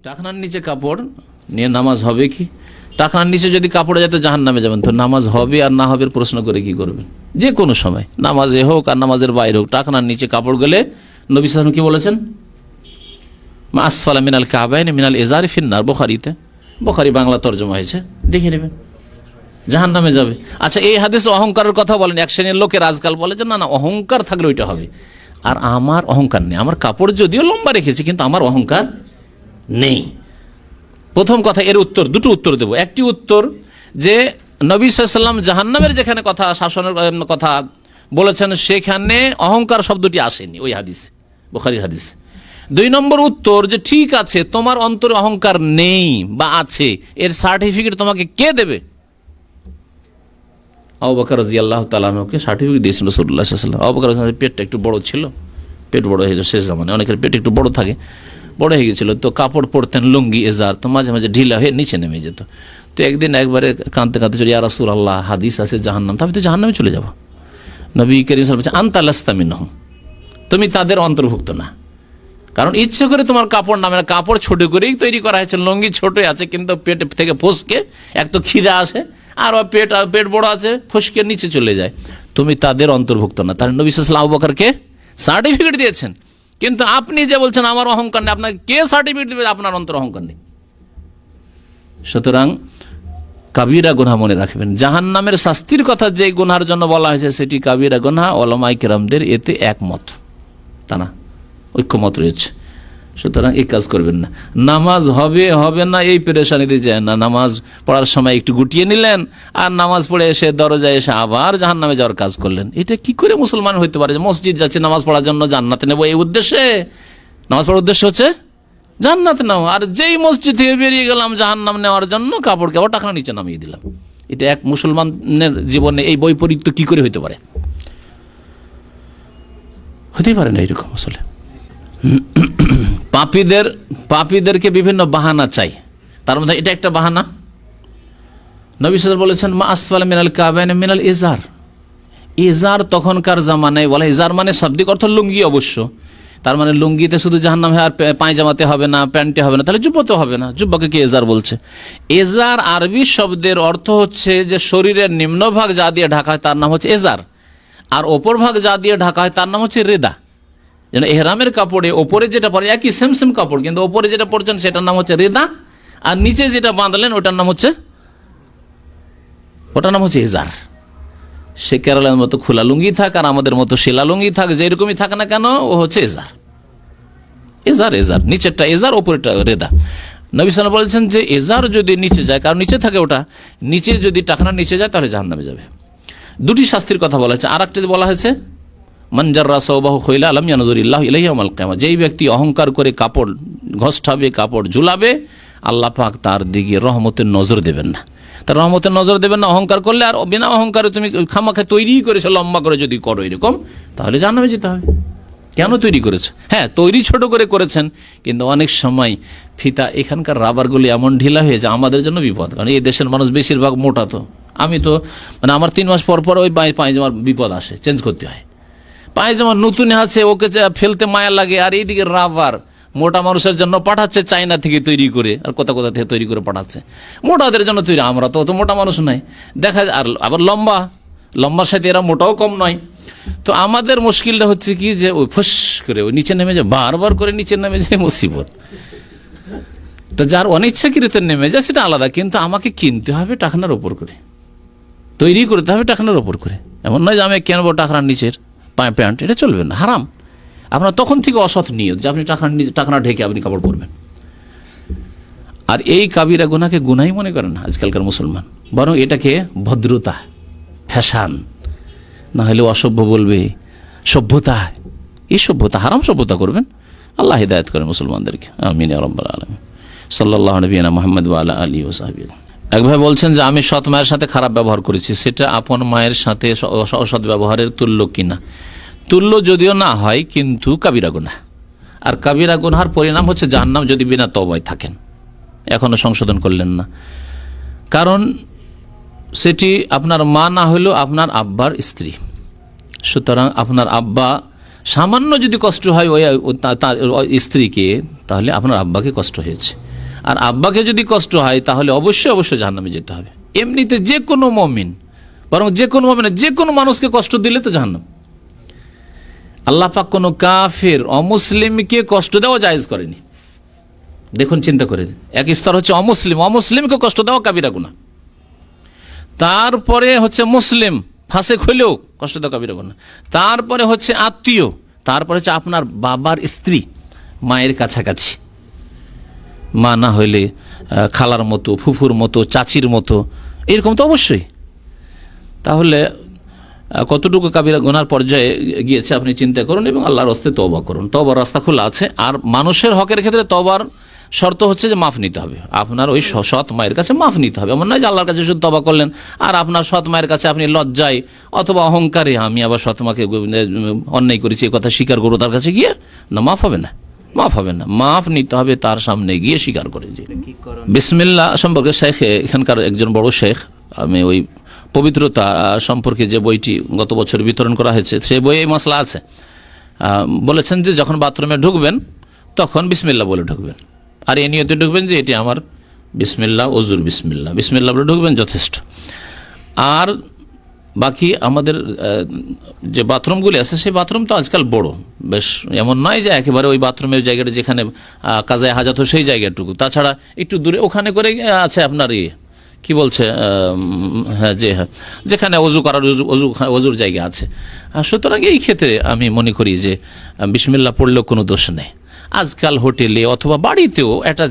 টাকনার নিচে কাপড় নিয়ে নামাজ হবে কি? টাকনার নিচে যদি কাপড়ে যেত জাহান্নামে যাবেন, তো নামাজ হবে আর না হবে প্রশ্ন করে কি করবেন? যে কোনো সময় নামাজে হোক আর নামাজের বাইরে হোক, টাকনার নিচে কাপড় গেলে নবী সাল্লাল্লাহু আলাইহি ওয়াসাল্লাম কি বলেছেন? মা আসফালা মিনাল কাবাইনি মিনাল ইজারি ফিন্নার। বুখারীতে, বুখারী বাংলা তরজমা হয়েছে, দেখে নেবেন, জাহান্নামে যাবে। আচ্ছা, এই হাদিসে অহংকারের কথা বলেন। এক শ্রেণীর লোকের আজকাল বলে যে না না, অহংকার থাকলে ওইটা হবে, আর আমার অহংকার নেই, আমার কাপড় যদিও লম্বা রেখেছি কিন্তু আমার অহংকার নেই। প্রথম কথা, এর উত্তর, দুটো উত্তর দেব। একটি উত্তর যে নবী সাল্লাল্লাহু আলাইহি ওয়াসাল্লাম জাহান্নামের যেখানে কথা, শাসনের কথা বলেছেন, সেখানে অহংকার শব্দটি আসেনি ওই হাদিসে, বুখারীর হাদিসে। দুই নম্বর উত্তর যে ঠিক আছে, তোমার অন্তরে অহংকার নেই বা আছে, এর সার্টিফিকেট তোমাকে কে দেবে? আবু বকর রাদিয়াল্লাহু তাআলা আনহুকে সার্টিফিকেট দিয়েছেন রাসূলুল্লাহ সাল্লাল্লাহু আলাইহি ওয়াসাল্লাম। আবু বকর রাদিয়াল্লাহু পেটটা একটু বড় ছিল, পেট বড় হয়ে যায় শেষ জামানে, অনেকের পেট একটু বড় থাকে, বড় হয়ে গেছিলো, তো কাপড় পরতেন লুঙ্গি এজার, তো মাঝে মাঝে ঢিলা হয়ে নিচে নেমে যেত। তো একদিন একবারে কাঁদতে কাঁদতে চলে, ইয়া রাসূলুল্লাহ, হাদিস আছে জাহান্নাম, তবে তো জাহান্নামে চলে যাব। নবী করিম সাল্লাল্লাহু আলাইহি ওয়াসাল্লাম বলছেন, আনতা লাস্তা মিনহুম, তুমি তাদের অন্তর্ভুক্ত না। কারণ ইচ্ছে করে তোমার কাপড় নামে না, কাপড় ছোট করেই তৈরি করা হয়েছে, লুঙ্গি ছোটই আছে কিন্তু পেট থেকে ফসকে, এক তো খিদা আসে, আর পেট বড় আছে, ফসকে নিচে চলে যায়, তুমি তাদের অন্তর্ভুক্ত না। তাহলে নবী সাল্লাল্লাহু আলাইহি ওয়াসাল্লাম আবু বকরকে সার্টিফিকেট দিয়েছেন, কিন্তু আপনি যে বলছেন আমার অহংকার নেই, আপনাকে কে সার্টিফিকেট দেবে আপনার অন্তর অহংকার নেই? সুতরাং কাবিরা গুনাহ মনে রাখবেন। জাহান্নামের শাস্তির কথা যে গুনাহের জন্য বলা হয়েছে সেটি কাবিরা গুনাহ, ওলামায়ে কেরামদের এতে একমত, তা না, ঐক্যমত রয়েছে। সুতরাং এই কাজ করবেন না। নামাজ হবে হবে না এই পেরেশানিতে যায় না। নামাজ পড়ার সময় একটু গুটিয়ে নিলেন, আর নামাজ পড়ে এসে দরজায় এসে আবার জাহান্নামে যাওয়ার কাজ করলেন। এটা কি করে মুসলমান হইতে পারে? মসজিদ যাচ্ছে নামাজ পড়ার জন্য, জান্নাতে নেব এই উদ্দেশ্যে, নামাজ পড়ার উদ্দেশ্য হচ্ছে জান্নাতে নেওয়া, আর যেই মসজিদ থেকে বেরিয়ে গেলাম জাহান্নাম নেওয়ার জন্য, কাপড় কাপড় টাকা নিচে নামিয়ে দিলাম। এটা এক মুসলমানের জীবনে এই বৈপরীত্য কি করে হইতে পারে? হতেই পারে না এরকম। আসলে পাপীদেরকে বিভিন্ন বাহানা চাই, তার মধ্যে এটা একটা বাহানা। নবী সাল্লাল্লাহু আলাইহি ওয়াসাল্লাম বলেছেন, মা আসফালা মিনাল কাবাইনি মিনাল ইজার। ইজার তখনকার জামানায় বলা, ইজার মানে শাব্দিক অর্থ লুঙ্গি অবশ্য, তার মানে লুঙ্গিতে শুধু জাহান্নাম হয়, আর পায়জামাতে হবে না, প্যান্টে হবে না, তাহলে জুব্বাতে হবে না। জুব্বাকে কি এজার বলছে? এজার আরবি শব্দের অর্থ হচ্ছে যে শরীরের নিম্নভাগ যা দিয়ে ঢাকা হয় তার নাম হচ্ছে এজার, আর ওপর ভাগ যা দিয়ে ঢাকা হয় তার নাম হচ্ছে রেদা। যেন এহরামের কাপড়ে ওপরে যেটা পরে একই সেম কাপড়, কিন্তু ওপরে যেটা পরছেন সেটার নাম হচ্ছে রেদা, আর নিচে যেটা বাঁধলেন ওটার নাম হচ্ছে এজার। সে কেরালার মতো খোলা লুঙ্গি থাক আর আমাদের মতো শিলা লুঙ্গি থাক, যেরকমই থাক না কেন, ও হচ্ছে এজার। এজার নিচেরটা এজার, ওপরেরটা রেদা। নবী সাল্লাল্লাহু আলাইহি ওয়াসাল্লাম বলছেন যে এজার যদি নিচে যায়, কারণ নিচে থাকে ওটা, নিচে যদি টাকনার নিচে যায় তাহলে জাহান্নামে যাবে। দুটি শাস্তির কথা বলা হয়েছে। আর একটা বলা হয়েছে, মান জাররা সাওবাহু খাইলা আলাম ইয়ানজুরিল্লাহু ইলাইহি ইয়াওমাল কিয়ামা, যেই ব্যক্তি অহংকার করে কাপড় ঘষ্টাবে, কাপড় ঝুলাবে, আল্লাহ পাক তার দিকে রহমতের নজর দেবেন না। তার রহমতের নজর দেবেন না অহংকার করলে। আর বিনা অহংকারে তুমি খামাখা তৈরি করেছো লম্বা করে যদি করো এরকম, তাহলে জাহান্নামে যেতে হবে। কেন তৈরি করেছে? হ্যাঁ, তৈরি ছোট করে করেছেন, কিন্তু অনেক সময় ফিতা, এখানকার রাবারগুলি এমন ঢিলা হয়ে যায় আমাদের জন্য বিপদ। কারণ এই দেশের মানুষ বেশিরভাগ মোটা, তো আমি তো মানে আমার 3 মাস পর পর ওই পায়জামার বিপদ আসে, চেঞ্জ করতে হয়। পায়জামা নতুন আছে, ওকে ফেলতে মায়া লাগে, আর এইদিকে রাবার মোটা মানুষের জন্য পাঠাচ্ছে চায়না থেকে তৈরি করে, আর কোথা থেকে তৈরি করে পাঠাচ্ছে মোটাদের জন্য তৈরি। আমরা তো অত মোটা মানুষ নাই, দেখা যায়। আর আবার লম্বার সাথে এরা মোটাও কম নয়। তো আমাদের মুশকিলটা হচ্ছে কি, যে ওই ফুস করে ওই নিচে নেমে যায়, বারবার করে নিচে নেমে যায়, মুসিবত। তো যার অনিচ্ছাকৃত নেমে যায় সেটা আলাদা, কিন্তু আমাকে কিনতে হবে টাকনার ওপর করে, তৈরি করতে হবে টাকনার ওপর করে। এমন নয় যে আমি কেনবো টাকনার নিচের প্যান্ট, এটা চলবে না, হারাম। আপনার তখন থেকে অসৎ নিয়ত যে আপনি টাকনা ঢেকে আপনি কাপড় পরবেন। আর এই কাবিরা গুনাহকে গুনাহই মনে করেন না আজকালকার মুসলমান, বরং এটাকে ভদ্রতা, ফ্যাশন, না হলে অসভ্য বলবে, সভ্যতা। এই সভ্যতা, হারাম সভ্যতা করবেন। আল্লাহ হিদায়াত করেন মুসলমানদেরকে, আমিন ইয়া রাব্বাল আলামিন। সাল্লাল্লাহু নবিয়িনা মুহাম্মদ ওয়া আলা আলিহি ওয়া সাহবিহি। এক ভাই বলছেন যে আমি সৎ মায়ের সাথে খারাপ ব্যবহার করেছি, সেটা আপন মায়ের সাথে অসৎ ব্যবহারের তুল্য কিনা? তুল্য যদিও না হয়, কিন্তু কাবিরা গুনাহ, আর কাবিরা গুনাহের পরিণাম হচ্ছে জাহান্নাম, যদি বিনা তওবায় থাকেন, এখনো সংশোধন করলেন না। কারণ সেটি আপনার মা না হলেও আপনার আব্বার স্ত্রী। সুতরাং আপনার আব্বা সামান্য যদি কষ্ট হয় ওই তার স্ত্রীকে, তাহলে আপনার আব্বাকে কষ্ট হয়েছে। আর আব্বাকে যদি কষ্ট হয় তাহলে অবশ্যই অবশ্যই জাহান্নামে যেতে হবে। এমনিতে যে কোনো মুমিন, বরং যে কোনো মুমিন যে কোনো মানুষকে কষ্ট দিলে তো জাহান্নাম। আল্লাহ পাক কোনো কাফের অমুসলিমকে কষ্ট দেওয়া জায়েজ করেনি। দেখুন চিন্তা করে, এক স্তর হচ্ছে অমুসলিমকে কষ্ট দেওয়া কাবিরা গুনাহ, তারপরে হচ্ছে মুসলিম ফাসেক হইলেও কষ্ট দেওয়া কাবিরা গুনাহ, তারপরে হচ্ছে আত্মীয়, তারপরে হচ্ছে আপনার বাবার স্ত্রী, মায়ের কাছাকাছি, মা না হইলে খালার মতো, ফুফুর মতো, চাচির মতো, এরকম তো অবশ্যই। তাহলে কতটুকু কাবিরা গুনার পর্যায়ে গিয়েছে আপনি চিন্তা করুন এবং আল্লাহর রাস্তায় তওবা করুন। তওবার রাস্তা খোলা আছে। আর মানুষের হকের ক্ষেত্রে তওবার শর্ত হচ্ছে যে মাফ নিতে হবে, আপনার ওই সৎ মায়ের কাছে মাফ নিতে হবে। এমন নয় যে আল্লাহর কাছে শুধু তওবা করলেন আর আপনার সৎ মায়ের কাছে আপনি লজ্জায় অথবা অহংকারে আমি আবার সৎ মাকে অন্যায় করেছি এই কথা স্বীকার করবো তার কাছে গিয়ে, না, মাফ হবে না, মাফ হবে না, মাফ নিতে হবে তার সামনে গিয়ে স্বীকার করে। যে বিসমিল্লাহ সম্পর্কে শেখ, এখানকার একজন বড় শেখ, আমি ওই পবিত্রতা সম্পর্কে যে বইটি গত বছর বিতরণ করা হয়েছে সেই বইয়ে এই মাসলা আছে। বলেছেন যে যখন বাথরুমে ঢুকবেন তখন বিসমিল্লাহ বলে ঢুকবেন, আর এই নিয়তে ঢুকবেন যে এটি আমার বিসমিল্লাহ, ওজুর বিসমিল্লাহ, বিসমিল্লাহ বলে ঢুকবেন, যথেষ্ট। আর বাকি আমাদের যে বাথরুমগুলি আছে সেই বাথরুম তো আজকাল বড় বেশ, এমন নয় যে একেবারে ওই বাথরুমের জায়গাটা যেখানে কাজায় হাজাত সেই জায়গাটুকু, তাছাড়া একটু দূরে ওখানে করে আছে আপনার কি বলছে, হ্যাঁ, যে হ্যাঁ, যেখানে অজু করার অজুর জায়গা আছে। সুতরাং এই ক্ষেত্রে আমি মনে করি যে বিসমিল্লাহ পড়লেও কোনো দোষ নেই। আজকাল হোটেলে অথবা বাড়িতেও অ্যাটাচ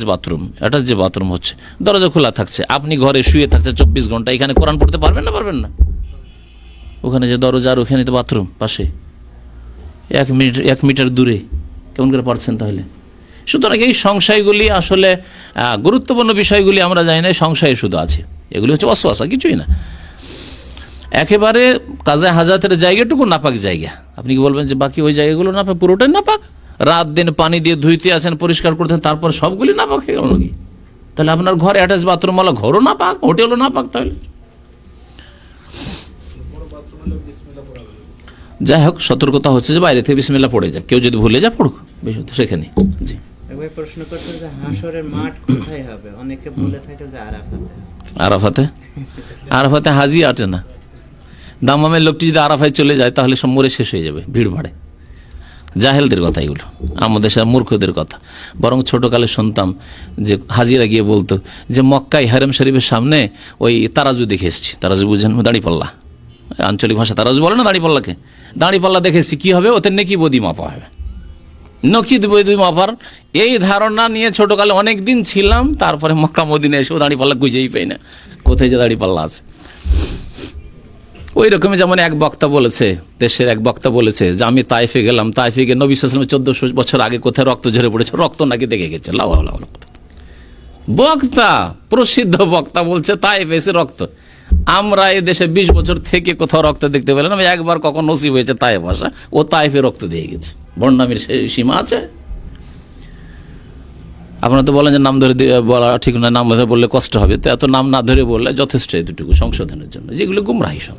যে বাথরুম হচ্ছে, দরজা খোলা থাকছে, আপনি ঘরে শুয়ে থাকছে 24 ঘন্টা, এখানে কোরআন পড়তে পারবেন না? পারবেন না। ওখানে যে দরজা আর ওখানে তো বাথরুম পাশে, 1 মিটার দূরে, কেমন করে পারছেন তাহলে? সুতরাং এই সংশয়গুলি আসলে গুরুত্বপূর্ণ বিষয়গুলি আমরা জানি না, সংশয় শুধু আছে, এগুলি হচ্ছে ওয়াসওয়াসা, কিছুই না। একেবারে কাজা হাজাতের জায়গাটুকু নাপাক জায়গা, আপনি কি বলবেন যে বাকি ওই জায়গাগুলো নাপাক? পুরোটাই নাপাক। রাত দিন পানি দিয়ে ধুইতে আছেন, পরিষ্কার করতেন, তারপর সবগুলি নাপাক হয়ে গেল নাকি? তাহলে আপনার ঘরে অ্যাটাচ বাথরুমওয়ালা ঘরও নাপাক, হোটেলও নাপাক। তাহলে যাই হোক, সতর্কতা হচ্ছে যে বাইরে থেকে বিসমিল্লাহ পড়ে যায়, কেউ যদি ভুলে যায় পড়ুক, বিষয় তো সেখানে। জি, প্রশ্ন করছে যে হাসরের মাঠ কোথায় হবে? অনেকে বলে থাকে যে আরাফাতে হাজি আটে না। দামামের লোকটি যদি আরাফায় চলে যায় তাহলে সব মরে শেষ হয়ে যাবে, ভিড় বাড়ে। জাহেলদের কথা এগুলো, আমাদের সব মূর্খদের কথা। বরং ছোটকালে শুনতাম যে হাজিরা গিয়ে বলতো যে মক্কায় হারেম শরীফের সামনে ওই তারাজু দেখে এসছি। তারাজু বুঝেন? দাঁড়িপাল্লা, আঞ্চলিক ভাষা তারাজু বলে না দাঁড়িপাল্লাকে। দাঁড়িপাল্লা দেখেছি, কি হবে? ওতে নেকি বদি মাপা হবে, নকিদ বদি মাপার এই ধারণা নিয়ে ছোটকালে অনেক দিন ছিলাম। তারপরে মক্কা মদিনা এসেও দাঁড়িপাল্লা খুঁজেই পাই না, কোথায় যে দাঁড়িপাল্লা আছে। ওই রকমই যেমন এক বক্তা বলেছে, দেশের এক বক্তা বলেছে যে আমি তাইফে গেলাম, তাইফে গিয়ে নবী সাল্লাল্লাহু আলাইহি ওয়াসাল্লাম 1400 বছর আগে কোথায় রক্ত ঝরে পড়েছে, রক্ত নাকি দেখে গেছে। বক্তা, প্রসিদ্ধ বক্তা বলছে তাইফে এসে রক্ত। আমরা এই দেশে 20 বছর থেকে কোথাও রক্ত দেখতে পেলাম না। একবার কখন নসিব হয়েছে তাইফ আসা, ও তাইফে রক্ত দিয়ে গেছে। বর্ণামীর সীমা আছে? আপনারা তো বলেন যে নাম ধরে বলা ঠিক না, নাম ধরে বললে কষ্ট হবে, তো এত নাম না ধরে বললে যথেষ্ট, এতটুকু সংশোধনের জন্য। যেগুলো গুমরাহি সব।